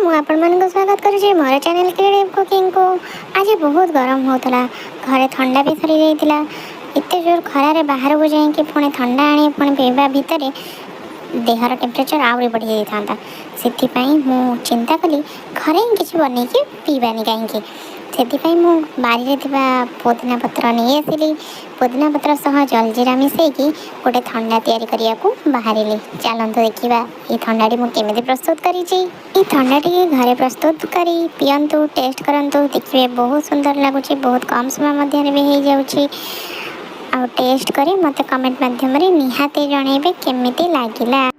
आपको स्वागत करुँच मोर channel creative cooking को। आज बहुत गरम होता घरे ठंडा भी सरी जाइए। एत जोर खरारे बाहर को जाइए पुणी ठंडा आनी पुणी पीवा भितर देहर टेम्परेचर आहरी बढ़ी जाता से चिंता कली घरे ही किसी बनई पीवानी कहीं से बारी पुदीना पत्र नहीं आसली। पुदीना पत्र सह जलजीरा मिसईकी गोटे ठंडा तैयारी करने को बाहर चलते देखा ये ठंडाटी मुझे प्रस्तुत करी। ठंडाटी घरे प्रस्तुत करी पियंतु टेस्ट करंतु देखिए बहुत सुंदर लगुच बहुत कम समय मध्य भी हो जाऊँगी। टेस्ट करी मत कमेंट माध्यम निहाती जनइबे केमिति लागिला।